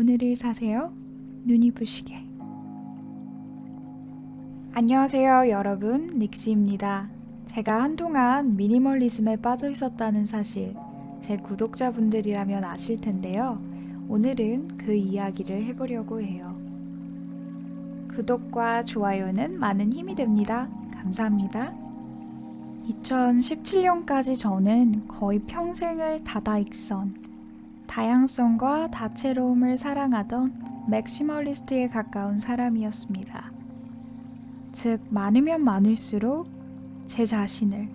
오늘을 사세요. 눈이 부시게. 안녕하세요, 여러분. 닉시입니다. 제가 한동안 미니멀리즘에 빠져 있었다는 사실 제 구독자분들이라면 아실 텐데요. 오늘은 그 이야기를 해보려고 해요. 구독과 좋아요는 많은 힘이 됩니다. 감사합니다. 2017년까지 저는 거의 평생을 다다익선, 다양성과 다채로움을 사랑하던 맥시멀리스트에 가까운 사람이었습니다. 즉, 많으면 많을수록 제 자신을,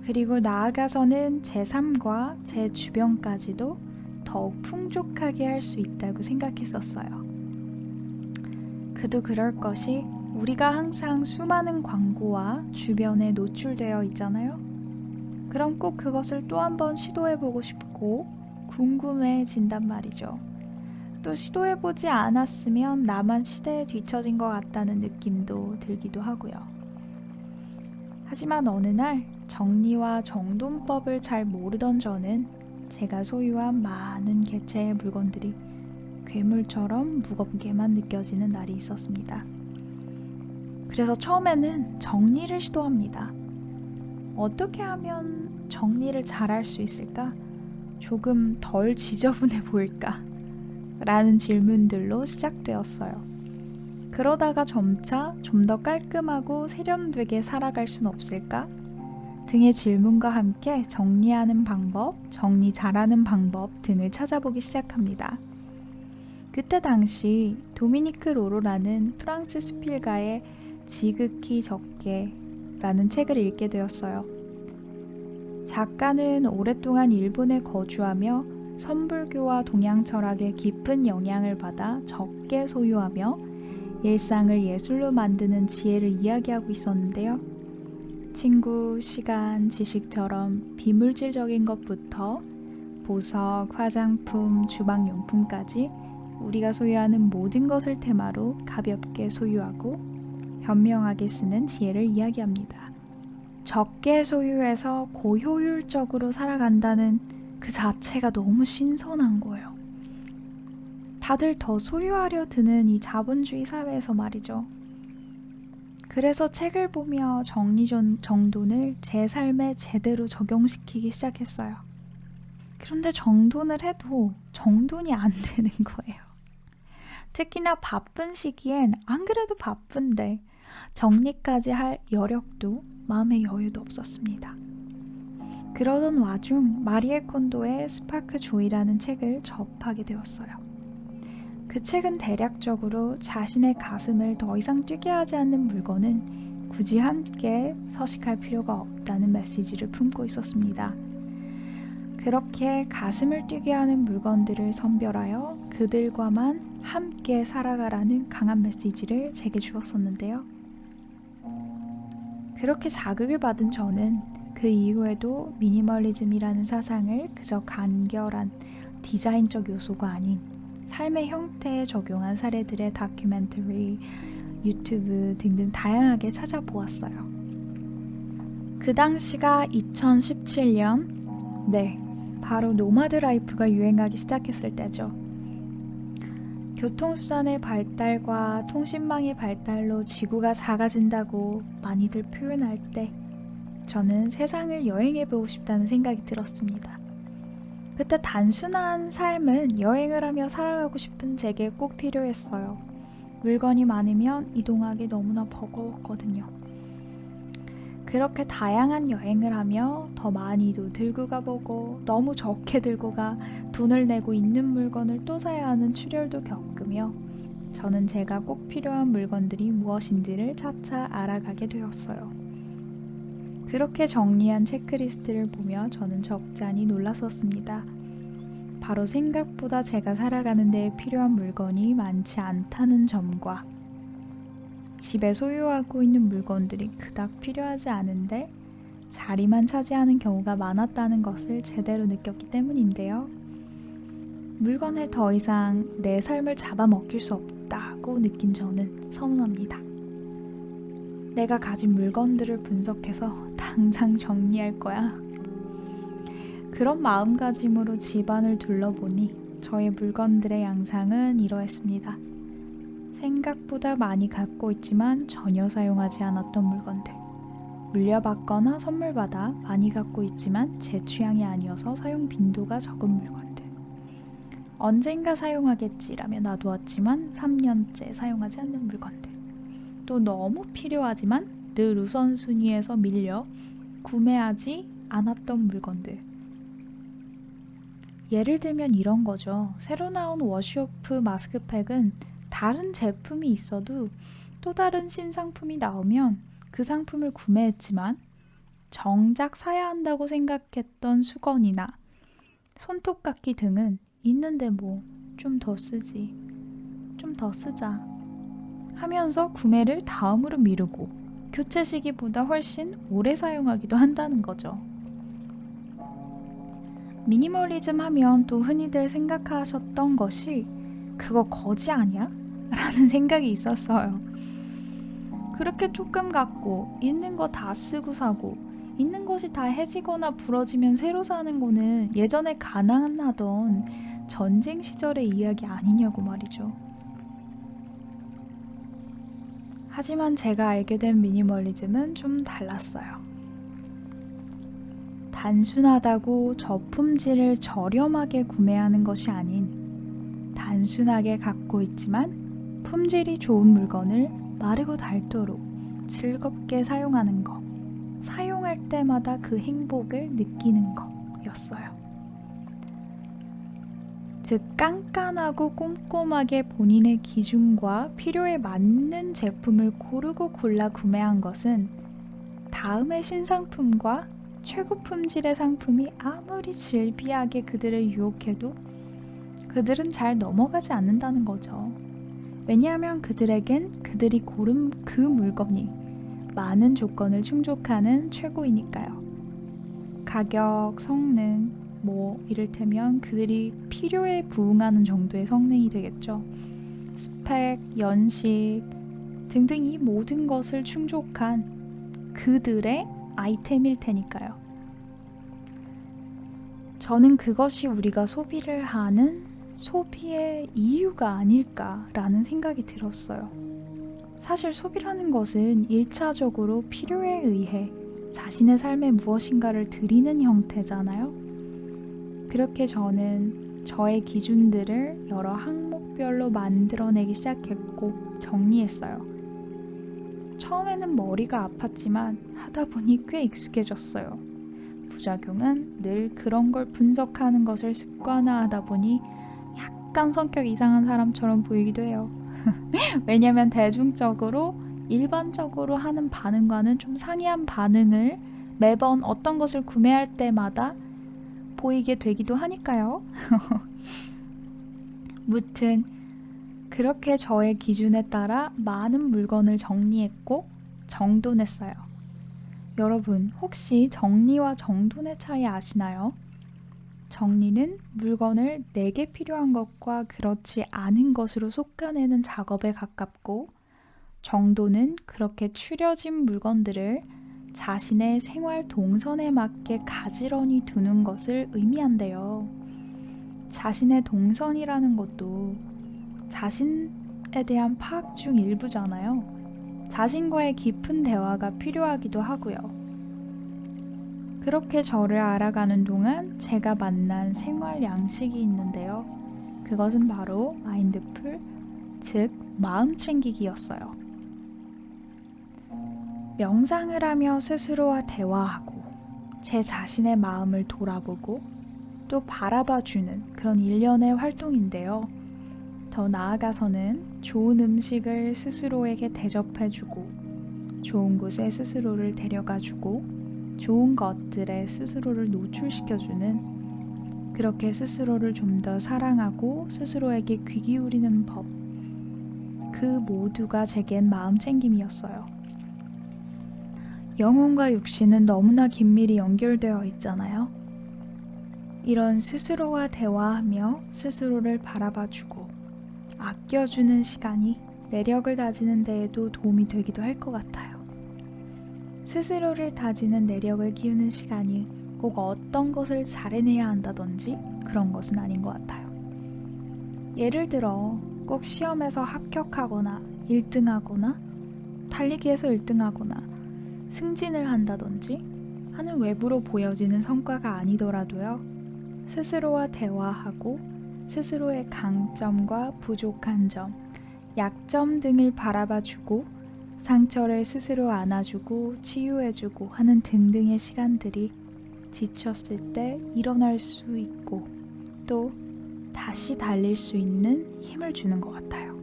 그리고 나아가서는 제 삶과 제 주변까지도 더욱 풍족하게 할 수 있다고 생각했었어요. 그도 그럴 것이 우리가 항상 수많은 광고와 주변에 노출되어 있잖아요. 그럼 꼭 그것을 또 한 번 시도해보고 싶고 궁금해진단 말이죠. 또 시도해보지 않았으면 나만 시대에 뒤처진 것 같다는 느낌도 들기도 하고요. 하지만 어느 날 정리와 정돈법을 잘 모르던 저는 제가 소유한 많은 개체의 물건들이 괴물처럼 무겁게만 느껴지는 날이 있었습니다. 그래서 처음에는 정리를 시도합니다. 어떻게 하면 정리를 잘할 수 있을까? 조금 덜 지저분해 보일까? 라는 질문들로 시작되었어요. 그러다가 점차 좀 더 깔끔하고 세련되게 살아갈 순 없을까? 등의 질문과 함께 정리하는 방법, 정리 잘하는 방법 등을 찾아보기 시작합니다. 그때 당시 도미니크 로로라는 프랑스 수필가의 지극히 적게 라는 책을 읽게 되었어요. 작가는 오랫동안 일본에 거주하며 선불교와 동양 철학의 깊은 영향을 받아 적게 소유하며 일상을 예술로 만드는 지혜를 이야기하고 있었는데요. 친구, 시간, 지식처럼 비물질적인 것부터 보석, 화장품, 주방용품까지 우리가 소유하는 모든 것을 테마로 가볍게 소유하고 현명하게 쓰는 지혜를 이야기합니다. 적게 소유해서 고효율적으로 살아간다는 그 자체가 너무 신선한 거예요. 다들 더 소유하려 드는 이 자본주의 사회에서 말이죠. 그래서 책을 보며 정돈을 제 삶에 제대로 적용시키기 시작했어요. 그런데 정돈을 해도 정돈이 안 되는 거예요. 특히나 바쁜 시기엔 안 그래도 바쁜데 정리까지 할 여력도 마음의 여유도 없었습니다. 그러던 와중 마리에 콘도의 스파크 조이라는 책을 접하게 되었어요. 그 책은 대략적으로 자신의 가슴을 더 이상 뛰게 하지 않는 물건은 굳이 함께 서식할 필요가 없다는 메시지를 품고 있었습니다. 그렇게 가슴을 뛰게 하는 물건들을 선별하여 그들과만 함께 살아가라는 강한 메시지를 제게 주었었는데요. 그렇게 자극을 받은 저는 그 이후에도 미니멀리즘이라는 사상을 그저 간결한 디자인적 요소가 아닌 삶의 형태에 적용한 사례들의 다큐멘터리, 유튜브 등등 다양하게 찾아보았어요. 그 당시가 2017년, 바로 노마드 라이프가 유행하기 시작했을 때죠. 교통수단의 발달과 통신망의 발달로 지구가 작아진다고 많이들 표현할 때 저는 세상을 여행해보고 싶다는 생각이 들었습니다. 그때 단순한 삶은 여행을 하며 살아가고 싶은 제게 꼭 필요했어요. 물건이 많으면 이동하기 너무나 버거웠거든요. 그렇게 다양한 여행을 하며 더 많이도 들고 가보고 너무 적게 들고 가 돈을 내고 있는 물건을 또 사야 하는 출혈도 겪으며 저는 제가 꼭 필요한 물건들이 무엇인지를 차차 알아가게 되었어요. 그렇게 정리한 체크리스트를 보며 저는 적잖이 놀랐었습니다. 바로 생각보다 제가 살아가는 데에 필요한 물건이 많지 않다는 점과 집에 소유하고 있는 물건들이 그닥 필요하지 않은데 자리만 차지하는 경우가 많았다는 것을 제대로 느꼈기 때문인데요. 물건을 더 이상 내 삶을 잡아먹힐 수 없다고 느낀 저는 선언합니다. 내가 가진 물건들을 분석해서 당장 정리할 거야. 그런 마음가짐으로 집안을 둘러보니 저의 물건들의 양상은 이러했습니다. 생각보다 많이 갖고 있지만 전혀 사용하지 않았던 물건들. 물려받거나 선물받아 많이 갖고 있지만 제 취향이 아니어서 사용 빈도가 적은 물건들. 언젠가 사용하겠지라며 놔두었지만 3년째 사용하지 않는 물건들. 또 너무 필요하지만 늘 우선순위에서 밀려 구매하지 않았던 물건들. 예를 들면 이런 거죠. 새로 나온 워시오프 마스크팩은 다른 제품이 있어도 또 다른 신상품이 나오면 그 상품을 구매했지만 정작 사야 한다고 생각했던 수건이나 손톱깎이 등은 있는데 뭐 좀 더 쓰지, 좀 더 쓰자 하면서 구매를 다음으로 미루고 교체 시기보다 훨씬 오래 사용하기도 한다는 거죠. 미니멀리즘 하면 또 흔히들 생각하셨던 것이 그거 거지 아니야? 라는 생각이 있었어요. 그렇게 조금 갖고 있는 거 다 쓰고 사고 있는 것이 다 해지거나 부러지면 새로 사는 거는 예전에 가난하던 전쟁 시절의 이야기 아니냐고 말이죠. 하지만 제가 알게 된 미니멀리즘은 좀 달랐어요. 단순하다고 저품질을 저렴하게 구매하는 것이 아닌 단순하게 갖고 있지만 품질이 좋은 물건을 마르고 닳도록 즐겁게 사용하는 것, 사용할 때마다 그 행복을 느끼는 거였어요. 즉 깐깐하고 꼼꼼하게 본인의 기준과 필요에 맞는 제품을 고르고 골라 구매한 것은 다음의 신상품과 최고 품질의 상품이 아무리 질비하게 그들을 유혹해도 그들은 잘 넘어가지 않는다는 거죠. 왜냐하면 그들에겐 그들이 고른 그 물건이 많은 조건을 충족하는 최고이니까요. 가격, 성능, 이를테면 그들이 필요에 부응하는 정도의 성능이 되겠죠. 스펙, 연식 등등 이 모든 것을 충족한 그들의 아이템일 테니까요. 저는 그것이 우리가 소비를 하는 소비의 이유가 아닐까라는 생각이 들었어요. 사실 소비라는 것은 1차적으로 필요에 의해 자신의 삶에 무엇인가를 드리는 형태잖아요. 그렇게 저는 저의 기준들을 여러 항목별로 만들어내기 시작했고 정리했어요. 처음에는 머리가 아팠지만 하다 보니 꽤 익숙해졌어요. 부작용은 늘 그런 걸 분석하는 것을 습관화하다 보니 약간 성격 이상한 사람처럼 보이기도 해요. 왜냐면 대중적으로 일반적으로 하는 반응과는 좀 상이한 반응을 매번 어떤 것을 구매할 때마다 보이게 되기도 하니까요. 무튼 그렇게 저의 기준에 따라 많은 물건을 정리했고 정돈했어요. 여러분 혹시 정리와 정돈의 차이 아시나요? 정리는 물건을 내게 필요한 것과 그렇지 않은 것으로 솎아내는 작업에 가깝고 정돈은 그렇게 추려진 물건들을 자신의 생활 동선에 맞게 가지런히 두는 것을 의미한대요. 자신의 동선이라는 것도 자신에 대한 파악 중 일부잖아요. 자신과의 깊은 대화가 필요하기도 하고요. 그렇게 저를 알아가는 동안 제가 만난 생활 양식이 있는데요. 그것은 바로 마인드풀, 즉 마음 챙기기였어요. 명상을 하며 스스로와 대화하고 제 자신의 마음을 돌아보고 또 바라봐주는 그런 일련의 활동인데요. 더 나아가서는 좋은 음식을 스스로에게 대접해주고 좋은 곳에 스스로를 데려가주고 좋은 것들에 스스로를 노출시켜주는 그렇게 스스로를 좀 더 사랑하고 스스로에게 귀 기울이는 법, 그 모두가 제겐 마음챙김이었어요. 영혼과 육신은 너무나 긴밀히 연결되어 있잖아요. 이런 스스로와 대화하며 스스로를 바라봐주고 아껴주는 시간이 내력을 다지는 데에도 도움이 되기도 할 것 같아요. 스스로를 다지는 내력을 키우는 시간이 꼭 어떤 것을 잘해내야 한다든지 그런 것은 아닌 것 같아요. 예를 들어 꼭 시험에서 합격하거나 1등하거나 달리기에서 1등하거나 승진을 한다든지 하는 외부로 보여지는 성과가 아니더라도요. 스스로와 대화하고 스스로의 강점과 부족한 점, 약점 등을 바라봐주고 상처를 스스로 안아주고 치유해주고 하는 등등의 시간들이 지쳤을 때 일어날 수 있고 또 다시 달릴 수 있는 힘을 주는 것 같아요.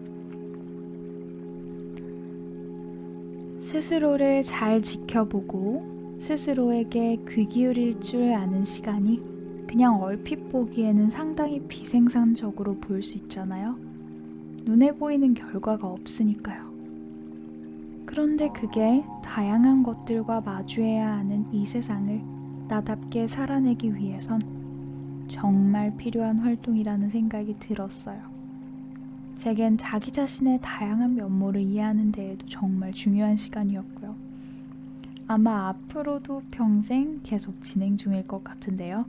스스로를 잘 지켜보고 스스로에게 귀 기울일 줄 아는 시간이 그냥 얼핏 보기에는 상당히 비생산적으로 보일 수 있잖아요. 눈에 보이는 결과가 없으니까요. 그런데 그게 다양한 것들과 마주해야 하는 이 세상을 나답게 살아내기 위해선 정말 필요한 활동이라는 생각이 들었어요. 제겐 자기 자신의 다양한 면모를 이해하는 데에도 정말 중요한 시간이었고요. 아마 앞으로도 평생 계속 진행 중일 것 같은데요.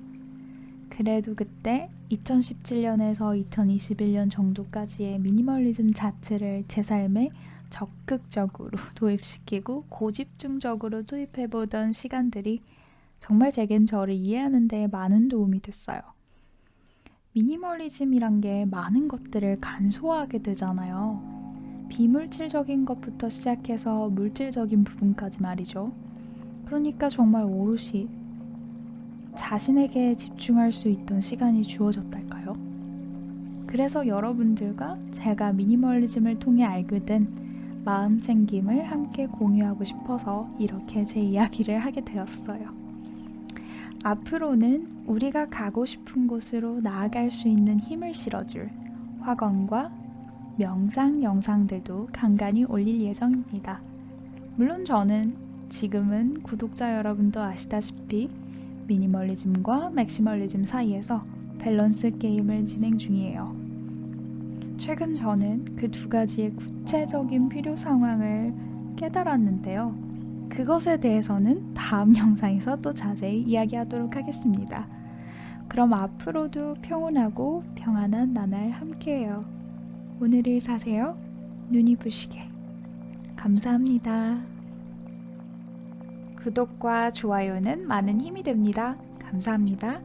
그래도 그때 2017년에서 2021년 정도까지의 미니멀리즘 자체를 제 삶에 적극적으로 도입시키고 고집중적으로 도입해보던 시간들이 정말 제겐 저를 이해하는 데 많은 도움이 됐어요. 미니멀리즘이란 게 많은 것들을 간소화하게 되잖아요. 비물질적인 것부터 시작해서 물질적인 부분까지 말이죠. 그러니까 정말 오롯이 자신에게 집중할 수 있던 시간이 주어졌달까요? 그래서 여러분들과 제가 미니멀리즘을 통해 알게 된 마음 챙김을 함께 공유하고 싶어서 이렇게 제 이야기를 하게 되었어요. 앞으로는 우리가 가고 싶은 곳으로 나아갈 수 있는 힘을 실어줄 화관과 명상 영상들도 간간히 올릴 예정입니다. 물론 저는 지금은 구독자 여러분도 아시다시피 미니멀리즘과 맥시멀리즘 사이에서 밸런스 게임을 진행 중이에요. 최근 저는 그 두 가지의 구체적인 필요 상황을 깨달았는데요. 그것에 대해서는 다음 영상에서 또 자세히 이야기하도록 하겠습니다. 그럼 앞으로도 평온하고 평안한 나날 함께해요. 오늘을 사세요. 눈이 부시게. 감사합니다. 구독과 좋아요는 많은 힘이 됩니다. 감사합니다.